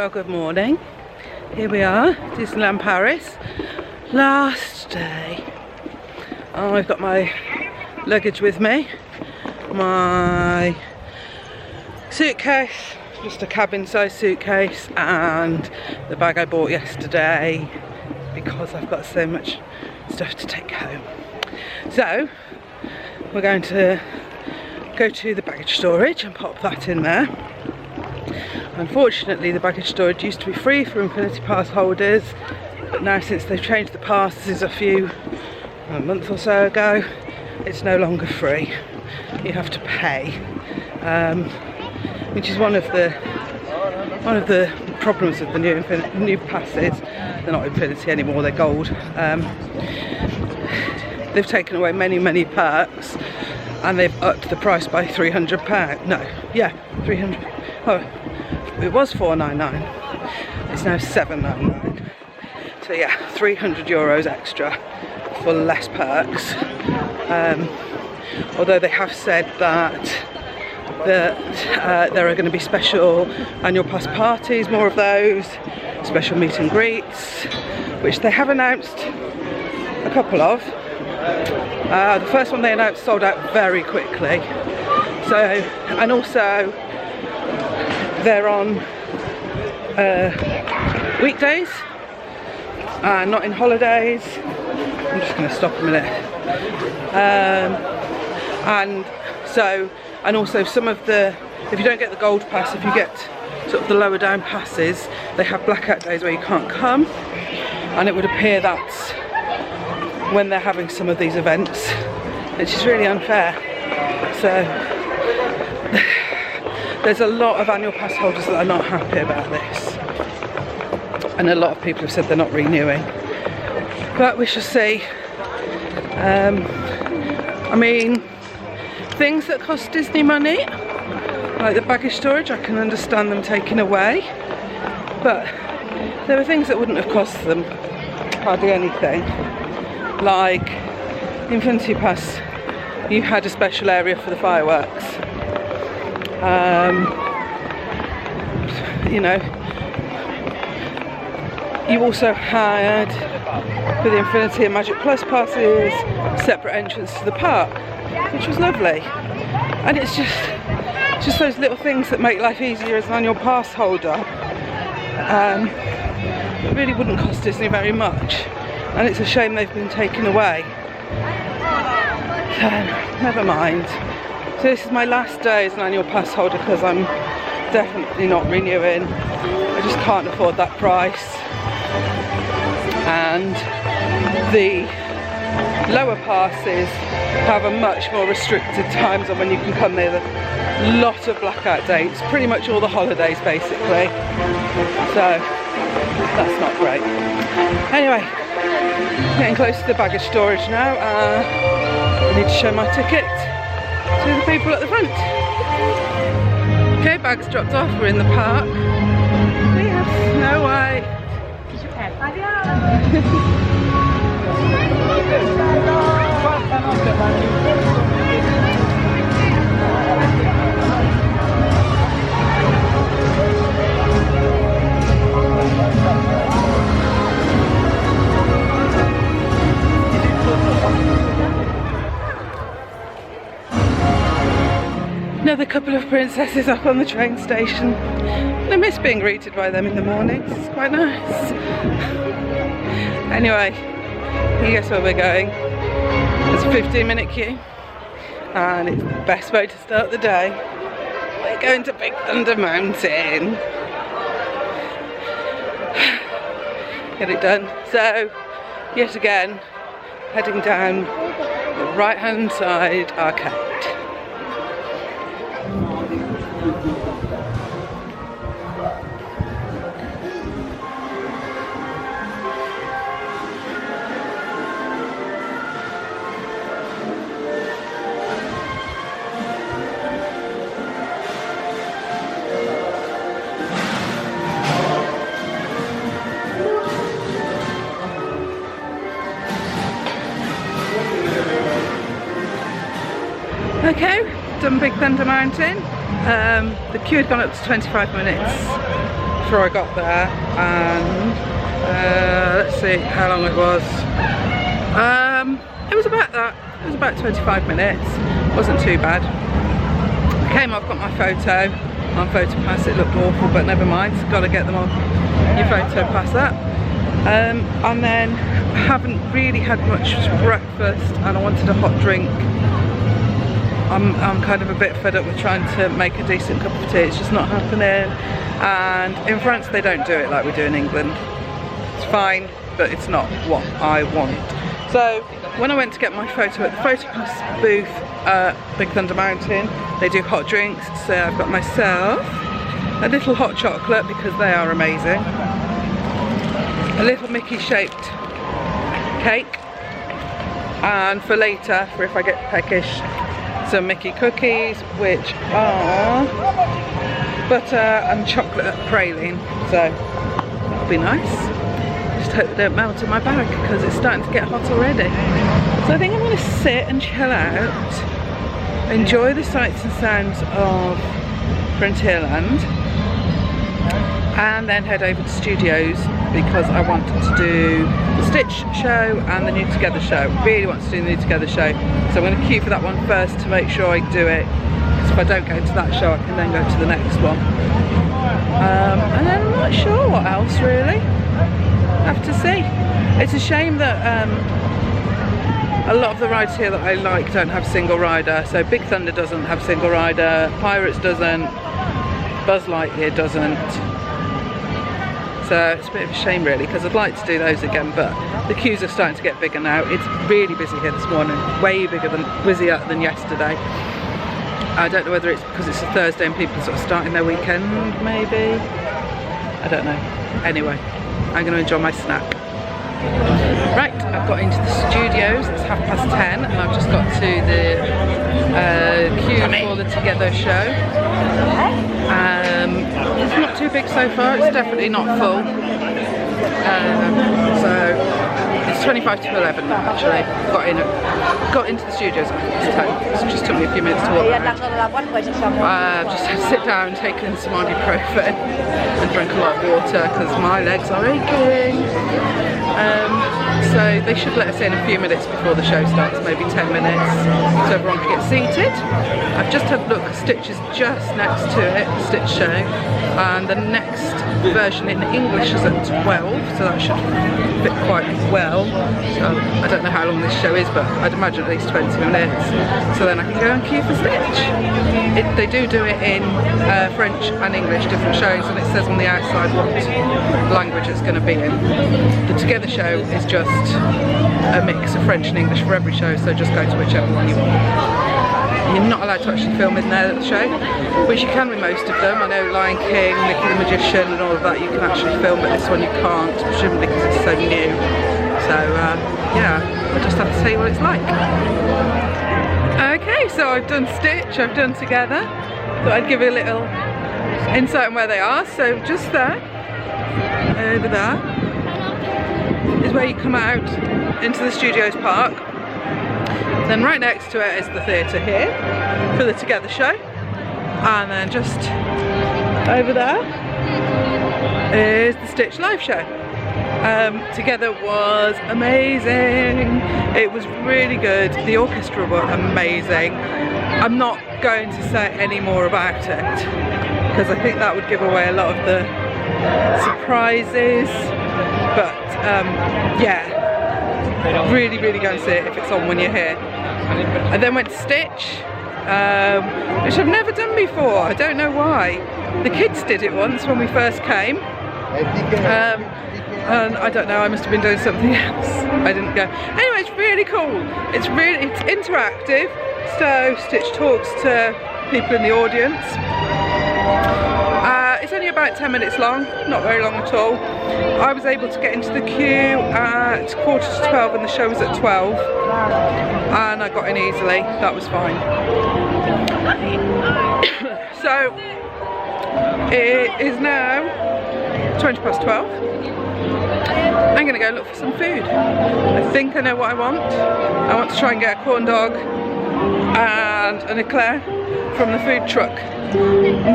Well, good morning. Here we are, Disneyland Paris. Last day. Oh, I've got my luggage with me. My suitcase, just a cabin size suitcase, and the bag I bought yesterday because I've got so much stuff to take home. So, we're going to go to the baggage storage and pop that in there. Unfortunately, the baggage storage used to be free for Infinity Pass holders, but now since they've changed the passes a month or so ago, it's no longer free. You have to pay, which is one of the problems with the new passes. They're not Infinity anymore; they're gold. They've taken away many perks, and they've upped the price by £300. No, yeah, 300. Oh. It was £4.99, it's now £7.99. So yeah, €300 extra for less perks. Although they have said that there are going to be special annual pass parties, more of those, special meet and greets, which they have announced a couple of. The first one they announced sold out very quickly. So, and also they're on weekdays, not in holidays. I'm just going to stop a minute. And also some of the, if you don't get the gold pass, if you get sort of the lower down passes, they have blackout days where you can't come, and it would appear that's when they're having some of these events, which is really unfair. So there's a lot of annual pass holders that are not happy about this, and a lot of people have said they're not renewing, but we shall see. I mean, things that cost Disney money, like the baggage storage, I can understand them taking away, but there were things that wouldn't have cost them hardly anything, like Infinity Pass. You had a special area for the fireworks. You know, you also had, for the Infinity and Magic Plus passes, separate entrance to the park, which was lovely. And it's just those little things that make life easier as an annual pass holder. It really wouldn't cost Disney very much, and it's a shame they've been taken away. So, never mind. So this is my last day as an annual pass holder because I'm definitely not renewing. I just can't afford that price. And the lower passes have a much more restricted times on when you can come there. A lot of blackout dates, pretty much all the holidays basically. So that's not great. Anyway, getting close to the baggage storage now. I need to show my ticket to the people at the front. Okay, bags dropped off, we're in the park. We have Snow White. Another couple of princesses up on the train station. I miss being greeted by them in the mornings, it's quite nice. Anyway, you guess where we're going. It's a 15-minute queue, and it's the best way to start the day. We're going to Big Thunder Mountain. Get it done. So, yet again, heading down the right-hand side arcade. Okay, done Big Thunder Mountain. The queue had gone up to 25 minutes before I got there, and let's see how long it was. It was about that. It was about 25 minutes. Wasn't too bad. Came off, got my photo on PhotoPass. It looked awful, but never mind. Got to get them on your PhotoPass that. And then haven't really had much breakfast, and I wanted a hot drink. I'm kind of a bit fed up with trying to make a decent cup of tea. It's just not happening. And in France they don't do it like we do in England. It's fine, but it's not what I want. So when I went to get my photo at the PhotoPass booth at Big Thunder Mountain, they do hot drinks. So I've got myself a little hot chocolate because they are amazing. A little Mickey shaped cake, and for later, for if I get peckish, some Mickey cookies, which are butter and chocolate praline. So that'll be nice. Just hope they don't melt in my bag because it's starting to get hot already. So I think I'm going to sit and chill out, enjoy the sights and sounds of Frontierland, and then head over to Studios because I want to do the Stitch show and the New Together show. Really want to do the New Together show, so I'm going to queue for that one first to make sure I do it, because if I don't go to that show I can then go to the next one. And then I'm not sure what else really. Have to see. It's a shame that a lot of the rides here that I like don't have single rider. So Big Thunder doesn't have single rider, Pirates doesn't, Buzz Lightyear doesn't. So it's a bit of a shame really, because I'd like to do those again, but the queues are starting to get bigger now. It's really busy here this morning, way busier than yesterday. I don't know whether it's because it's a Thursday and people are sort of starting their weekend, maybe. I don't know. Anyway, I'm going to enjoy my snack. Right, I've got into the Studios. It's 10:30 and I've just got to the queue for the Together show. It's not too big so far, it's definitely not full. So it's 25 to 11 now actually. Got into the Studios at 10. So it just took me a few minutes to walk around. Just had to sit down, take in some ibuprofen and drink a lot of water because my legs are aching. So they should let us in a few minutes before the show starts, maybe 10 minutes, so everyone can get seated. I've just had a look, Stitch is just next to it, the Stitch show, and the next version in English is at 12, so that should fit quite well. So I don't know how long this show is, but I'd imagine at least 20 minutes, so then I can go and queue for Stitch. They do it in French and English, different shows, and it says on the outside what language it's going to be in. The Together show is just a mix of French and English for every show, so just go to whichever one you want. You're not allowed to actually film in there at the show, which you can with most of them. I know Lion King, Mickey the Magician and all of that you can actually film, but this one you can't, presumably because it's so new. So yeah, I'll just have to see what it's like. Okay, so I've done Stitch, I've done Together. Thought I'd give you a little insight on where they are. So just there, over there, is where you come out into the Studios Park. Then right next to it is the theatre here for the Together show, and then just over there is the Stitch live show. Together was amazing. It was really good. The orchestra were amazing. I'm not going to say any more about it because I think that would give away a lot of the surprises, but yeah, really go and see it if it's on when you're here. I then went to Stitch, which I've never done before. I don't know why. The kids did it once when we first came, and I don't know, I must have been doing something else. I didn't go. Anyway, it's really cool. It's interactive, so Stitch talks to people in the audience. It's only about 10 minutes long, not very long at all. I was able to get into the queue at 11:45 and the show was at 12, and I got in easily. That was fine. So it is now 12:20. I'm going to go look for some food. I think I know what I want. I want to try and get a corn dog and an eclair from the food truck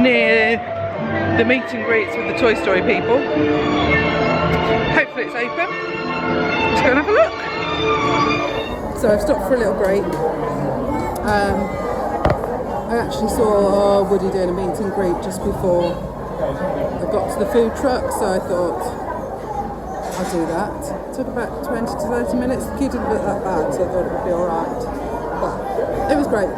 near the meet and greets with the Toy Story people. Hopefully it's open. Let's go and have a look. So I've stopped for a little break. I actually saw Woody doing a meet and greet just before I got to the food truck, so I thought I'll do that. It took about 20 to 30 minutes. The queue didn't look that bad, so I thought it would be alright. But it was great.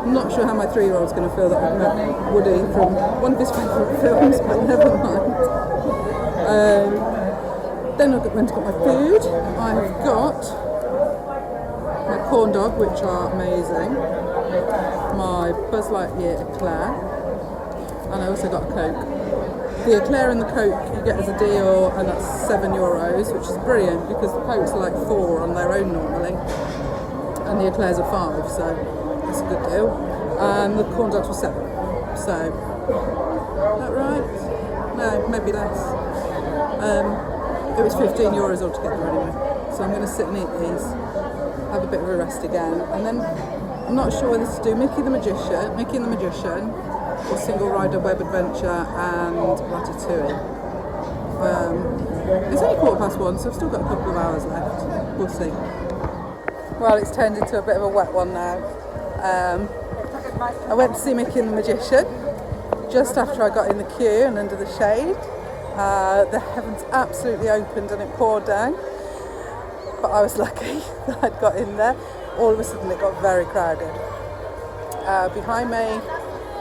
I'm not sure how my 3-year-old's going to feel that I've met Woody from one of his favourite films, but never mind. Then I went to get my food. I've got my corn dog, which are amazing, my Buzz Lightyear eclair, and I also got a Coke. The eclair and the Coke you get as a deal, and that's €7, which is brilliant because the Cokes are like 4 on their own normally, and the eclairs are 5, so that's a good deal. And the corn dogs were 7, so is that right? No, maybe less. It was €15 altogether anyway. So I'm going to sit and eat these, have a bit of a rest again, and then I'm not sure whether to do Mickey and the Magician, or Single Rider Web Adventure and Ratatouille. It's only 1:15, so I've still got a couple of hours left. We'll see. Well, it's turned into a bit of a wet one now. I went to see Mickey and the Magician just after I got in the queue and under the shade. The heavens absolutely opened and it poured down, but I was lucky that I'd got in there. All of a sudden it got very crowded. Behind me,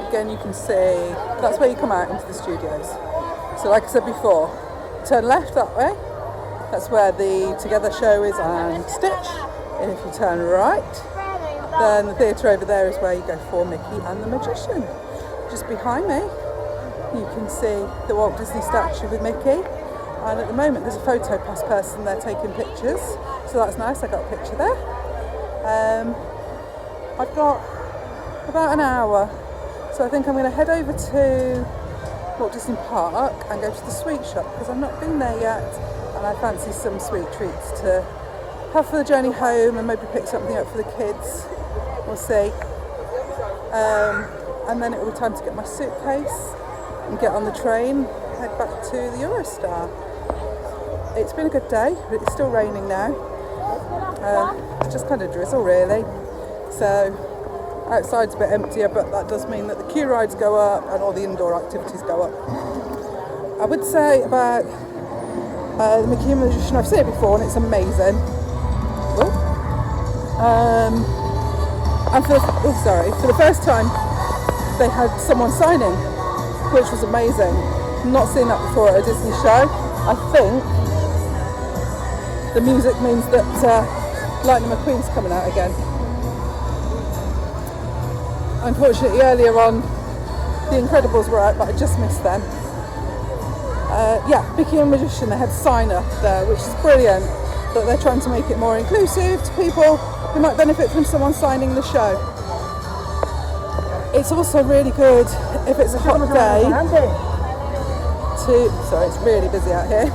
again you can see, that's where you come out into the studios. So like I said before, turn left that way, that's where the Together show is and Stitch. And if you turn right, then the theatre over there is where you go for Mickey and the Magician. Just behind me, you can see the Walt Disney statue with Mickey. And at the moment there's a photo pass person there taking pictures, so that's nice, I got a picture there. I've got about an hour, so I think I'm going to head over to Walt Disney Park and go to the sweet shop because I've not been there yet, and I fancy some sweet treats to have for the journey home and maybe pick something up for the kids. We'll see. And then it will be time to get my suitcase and get on the train, head back to the Eurostar. It's been a good day, but it's still raining now. It's just kind of drizzle really. So outside's a bit emptier, but that does mean that the queue rides go up and all the indoor activities go up. I would say about the Mickey and Magician, I've seen it before and it's amazing. And for the first time they had someone signing, which was amazing. Not seen that before at a Disney show. I think the music means that Lightning McQueen's coming out again. Unfortunately earlier on the Incredibles were out, but I just missed them. Mickey and Magician, they had sign up there, which is brilliant, that they're trying to make it more inclusive to people who might benefit from someone signing the show. It's also really good if it's a hot day sorry, it's really busy out here.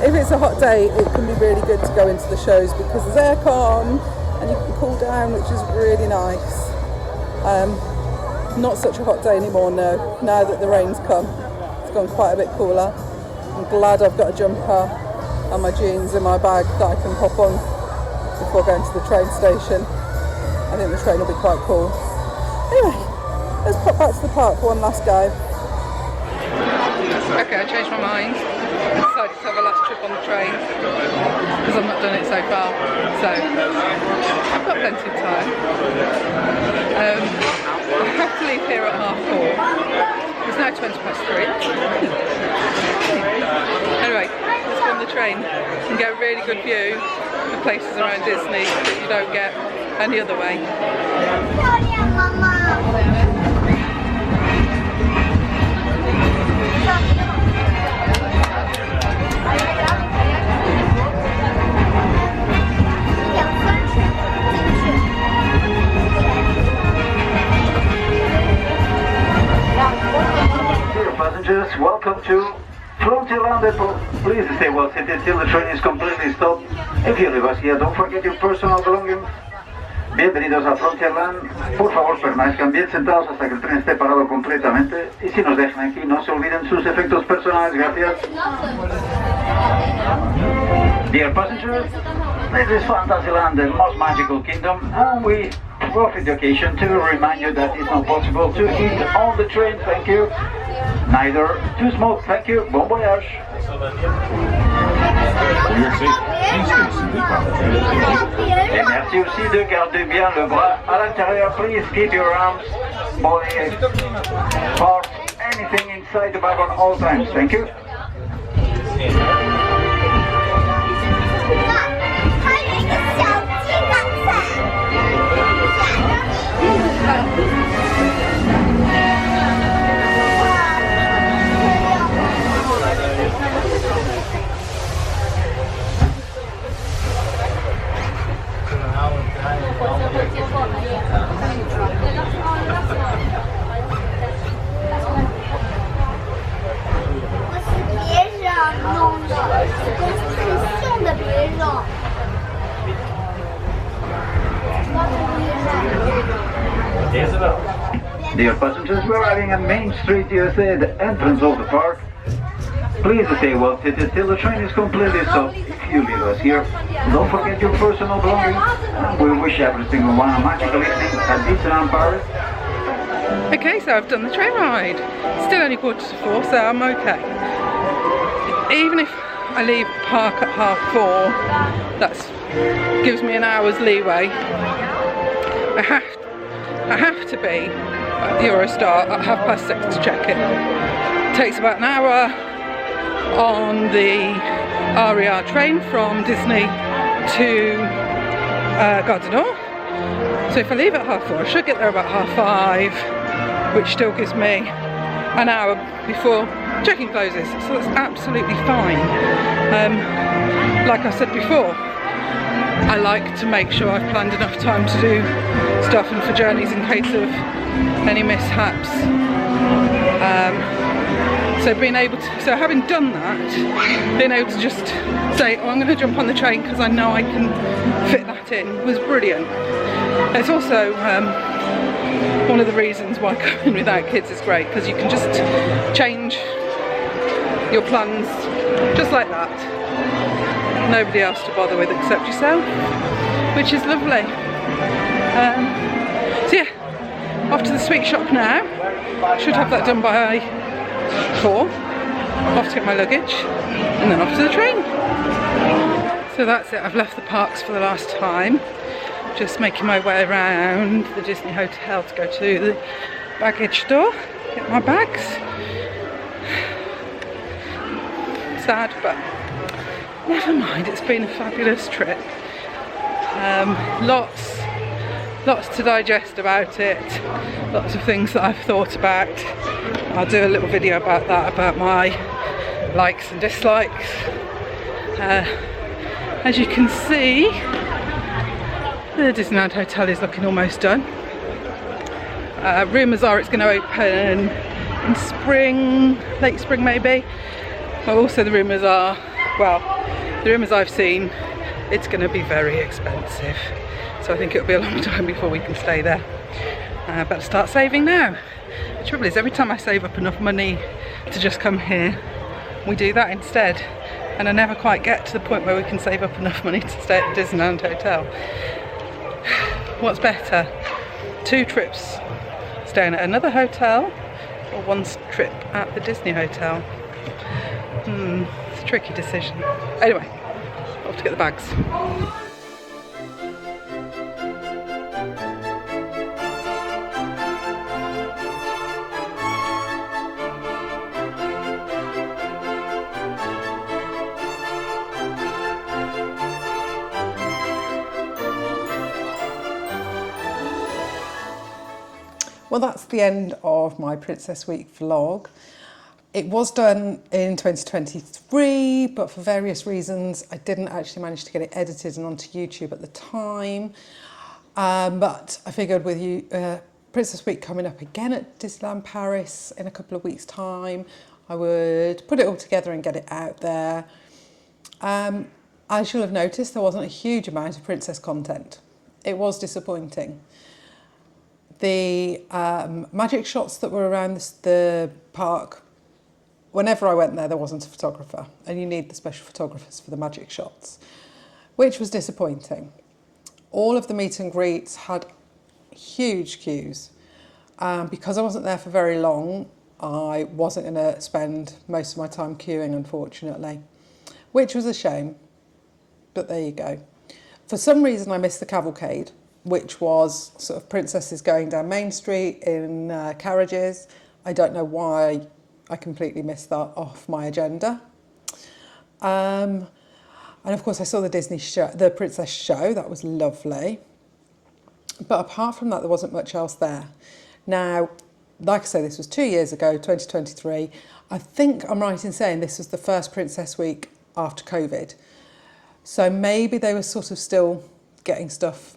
If it's a hot day, it can be really good to go into the shows because there's aircon and you can cool down, which is really nice. Not such a hot day anymore now that the rain's come. It's gone quite a bit cooler. I'm glad I've got a jumper and my jeans in my bag that I can hop on before going to the train station. I think the train will be quite cool. Anyway, let's pop back to the park for one last go. Okay, I changed my mind. I decided to have a last trip on the train because I've not done it so far. So I've got plenty of time. I have to leave here at 4:30. It's now 3:20. Anyway, let's go on the train and get a really good view of places around Disney that you don't get any other way. Dear passengers, welcome to Frontierland Depot. Please stay well seated till the train is completely stopped. If you leave us here, don't forget your personal belongings. Bienvenidos a Frontierland. Por favor, permanezcan bien sentados hasta que el tren esté parado completamente. Y si nos dejan aquí, no se olviden sus efectos personales. Gracias. Dear passengers, this is Fantasyland, the most magical kingdom, and we profit the occasion to remind you that it's not possible to eat on the train. Thank you. Neither to smoke. Thank you. Bon voyage. Et merci aussi de garder bien le bras à l'intérieur. Please keep your arms, body, parts, anything inside the bag on all times. Thank you. Dear passengers, we're arriving at Main Street, USA, the entrance of the park. Please stay well seated till the train is completely stopped. If you leave us here, don't forget your personal belongings. We wish every single one a magical evening at Disneyland Paris. Okay, so I've done the train ride. Still only 3:45, so I'm okay. Even if I leave the park at 4:30, that gives me an hour's leeway. I have to be at the Eurostar at 6:30 to check it. It takes about an hour on the RER train from Disney to Gare du Nord. So if I leave at 4:30, I should get there about 5:30, which still gives me an hour before check-in closes. So that's absolutely fine. Like I said before, I like to make sure I've planned enough time to do stuff and for journeys in case of any mishaps. So having done that, being able to just say, oh, I'm going to jump on the train because I know I can fit that in, was brilliant. It's also one of the reasons why going without kids is great, because you can just change your plans just like that. Nobody else to bother with except yourself, which is lovely. So yeah, off to the sweet shop now. Should have that done by 4. Off to get my luggage and then off to the train. So that's it, I've left the parks for the last time. Just making my way around the Disney Hotel to go to the baggage store, get my bags. Sad, but never mind, it's been a fabulous trip. Lots to digest about it, lots of things that I've thought about. I'll do a little video about that, about my likes and dislikes. As you can see, the Disneyland Hotel is looking almost done. Rumours are it's going to open in spring, late spring maybe. But also the rumours are, well, the rumours I've seen, it's going to be very expensive. So I think it'll be a long time before we can stay there. Better start saving now. The trouble is, every time I save up enough money to just come here, we do that instead. And I never quite get to the point where we can save up enough money to stay at the Disneyland Hotel. What's better? 2 trips staying at another hotel, or 1 trip at the Disney Hotel? It's a tricky decision. Anyway, off to get the bags. Well, that's the end of my Princess Week vlog. It was done in 2023, but for various reasons, I didn't actually manage to get it edited and onto YouTube at the time. But I figured with you, Princess Week coming up again at Disneyland Paris in a couple of weeks' time, I would put it all together and get it out there. As you'll have noticed, there wasn't a huge amount of princess content. it was disappointing. The magic shots that were around the park, whenever I went there wasn't a photographer, and you need the special photographers for the magic shots, which was disappointing. All of the meet and greets had huge queues. Because I wasn't there for very long, I wasn't going to spend most of my time queuing, unfortunately, which was a shame, but there you go. For some reason I missed the cavalcade, which was sort of princesses going down Main Street in carriages. I don't know why I completely missed that off my agenda. And of course I saw the Disney show, the princess show, that was lovely. But apart from that, there wasn't much else there. Now, like I say, this was 2 years ago, 2023. I think I'm right in saying this was the first Princess Week after COVID. So maybe they were sort of still getting stuff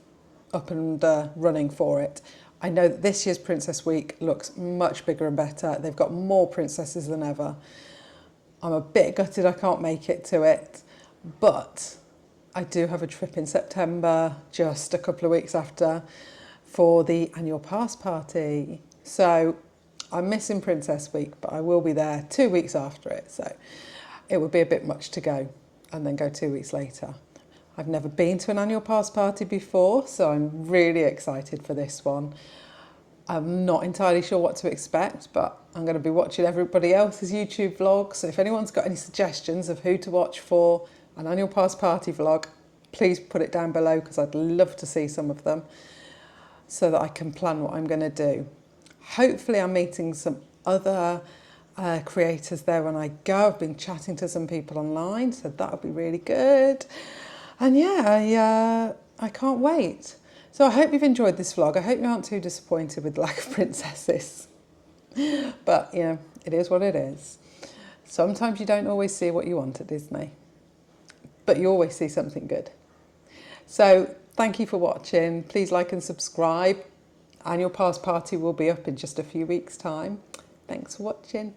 up and running for it. I know that this year's Princess Week looks much bigger and better. They've got more princesses than ever. I'm a bit gutted I can't make it to it, but I do have a trip in September, just a couple of weeks after, for the annual pass party. So I'm missing Princess Week, but I will be there 2 weeks after it. So it would be a bit much to go and then go 2 weeks later. I've never been to an annual pass party before, so I'm really excited for this one. I'm not entirely sure what to expect, but I'm going to be watching everybody else's YouTube vlogs. So if anyone's got any suggestions of who to watch for an annual pass party vlog, please put it down below, because I'd love to see some of them so that I can plan what I'm going to do. Hopefully I'm meeting some other creators there when I go. I've been chatting to some people online, so that'll be really good. And yeah, I can't wait. So I hope you've enjoyed this vlog. I hope you aren't too disappointed with the lack of princesses. But, you know, it is what it is. Sometimes you don't always see what you want at Disney, but you always see something good. So thank you for watching. Please like and subscribe. Annual Pass Party will be up in just a few weeks' time. Thanks for watching.